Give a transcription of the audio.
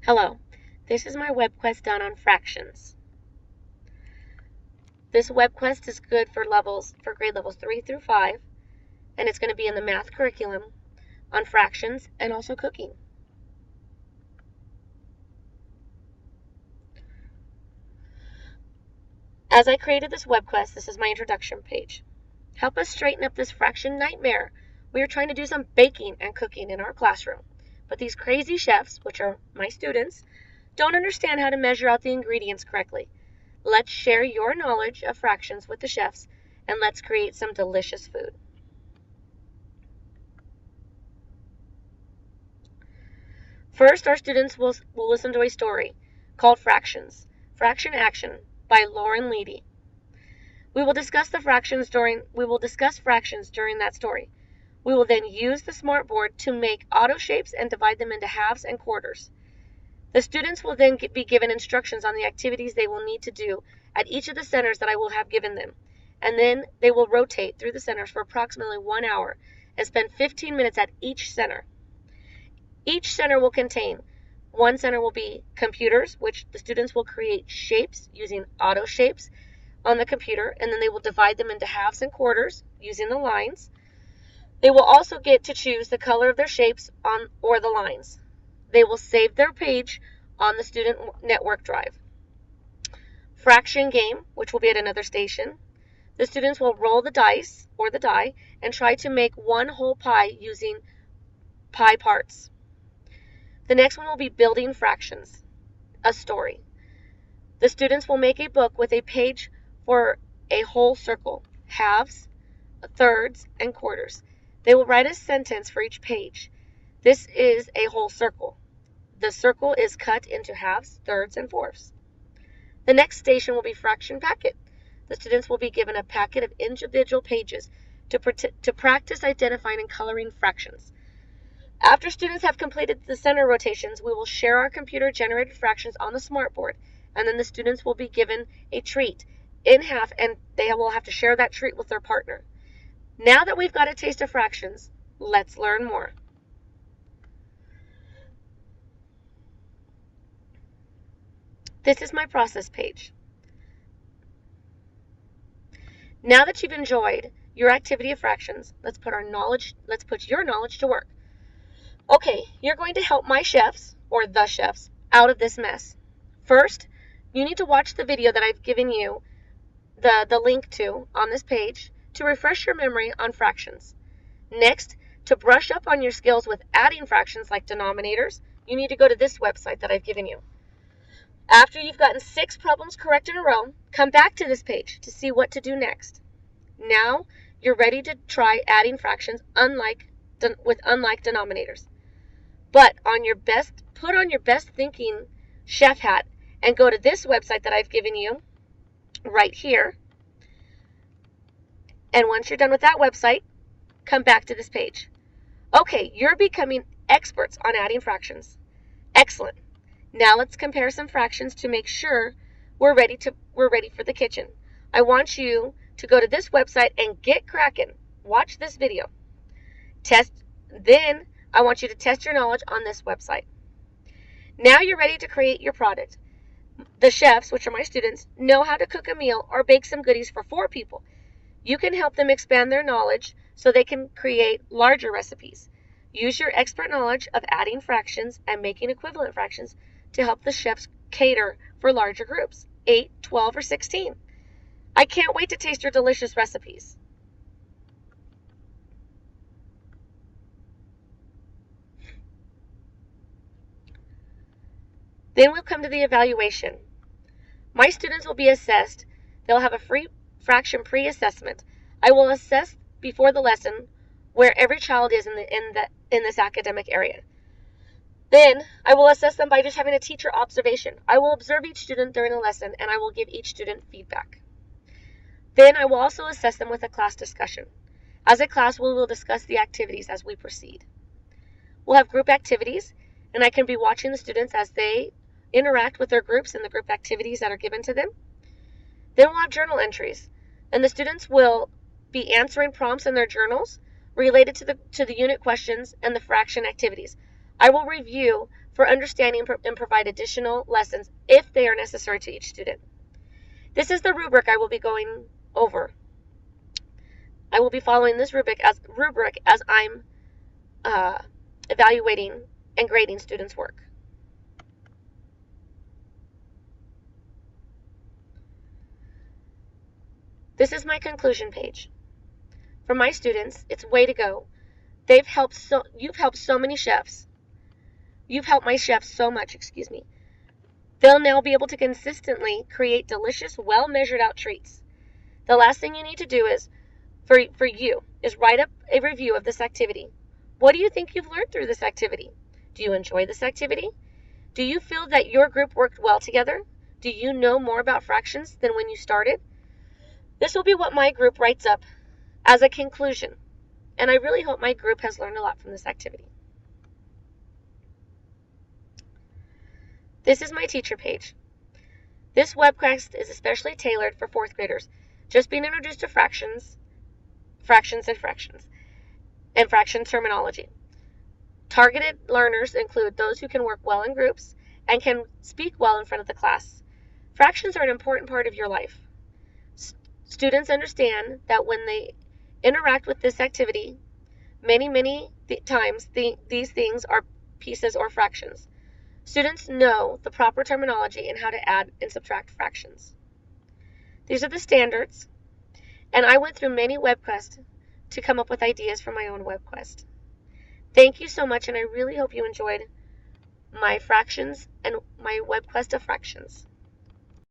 Hello, this is my webquest done on fractions. This webquest is good for grade levels 3 through 5, and it's going to be in the math curriculum on fractions and also cooking. As I created this webquest, this is my introduction page. Help us straighten up this fraction nightmare. We are trying to do some baking and cooking in our classroom, but these crazy chefs, which are my students, don't understand how to measure out the ingredients correctly. Let's share your knowledge of fractions with the chefs, and let's create some delicious food. First, our students will listen to a story called Fractions, Fraction Action by Lauren Leedy. We will discuss fractions during that story. We will then use the smartboard to make auto shapes and divide them into halves and quarters. The students will then be given instructions on the activities they will need to do at each of the centers that I will have given them, and then they will rotate through the centers for approximately 1 hour and spend 15 minutes at each center. Each center will contain, one center will be computers, which the students will create shapes using auto shapes on the computer, and then they will divide them into halves and quarters using the lines. They will also get to choose the color of their shapes or the lines. They will save their page on the student network drive. Fraction game, which will be at another station. The students will roll the dice or the die and try to make one whole pie using pie parts. The next one will be building fractions, a story. The students will make a book with a page for a whole circle, halves, thirds, and quarters. They will write a sentence for each page. This is a whole circle. The circle is cut into halves, thirds, and fourths. The next station will be fraction packet. The students will be given a packet of individual pages to practice identifying and coloring fractions. After students have completed the center rotations, we will share our computer-generated fractions on the smartboard, and then the students will be given a treat in half, and they will have to share that treat with their partner. Now that we've got a taste of fractions, let's learn more. This is my process page. Now that you've enjoyed your activity of fractions, let's put your knowledge to work. Okay, you're going to help my chefs, or the chefs, out of this mess. First, you need to watch the video that I've given you the link to on this page to refresh your memory on fractions. Next, to brush up on your skills with adding fractions like denominators, you need to go to this website that I've given you. After you've gotten 6 problems correct in a row, come back to this page to see what to do next. Now, you're ready to try adding fractions with unlike denominators. But put on your best thinking chef hat and go to this website that I've given you right here. And once you're done with that website, come back to this page. Okay, you're becoming experts on adding fractions. Excellent. Now let's compare some fractions to make sure we're ready for the kitchen. I want you to go to this website and get cracking. Watch this video. Then I want you to test your knowledge on this website. Now you're ready to create your product. The chefs, which are my students, know how to cook a meal or bake some goodies for 4 people. You can help them expand their knowledge so they can create larger recipes. Use your expert knowledge of adding fractions and making equivalent fractions to help the chefs cater for larger groups, 8, 12, or 16. I can't wait to taste your delicious recipes. Then we'll come to the evaluation. My students will be assessed. They'll have a free fraction pre-assessment. I will assess before the lesson where every child is in this academic area. Then I will assess them by just having a teacher observation. I will observe each student during the lesson, and I will give each student feedback. Then I will also assess them with a class discussion. As a class, we will discuss the activities as we proceed. We'll have group activities, and I can be watching the students as they interact with their groups and the group activities that are given to them. Then we'll have journal entries, and the students will be answering prompts in their journals related to the unit questions and the fraction activities. I will review for understanding and provide additional lessons if they are necessary to each student. This is the rubric I will be going over. I will be following this rubric as I'm evaluating and grading students' work. This is my conclusion page. For my students, it's way to go. You've helped so many chefs. You've helped my chefs so much, They'll now be able to consistently create delicious, well-measured out treats. The last thing you need to do is, for you, is write up a review of this activity. What do you think you've learned through this activity? Do you enjoy this activity? Do you feel that your group worked well together? Do you know more about fractions than when you started? This will be what my group writes up as a conclusion, and I really hope my group has learned a lot from this activity. This is my teacher page. This webquest is especially tailored for 4th graders, just being introduced to fractions and fraction terminology. Targeted learners include those who can work well in groups and can speak well in front of the class. Fractions are an important part of your life. Students understand that when they interact with this activity, many times these things are pieces or fractions. Students know the proper terminology and how to add and subtract fractions. These are the standards, and I went through many webquests to come up with ideas for my own webquest. Thank you so much, and I really hope you enjoyed my fractions and my webquest of fractions.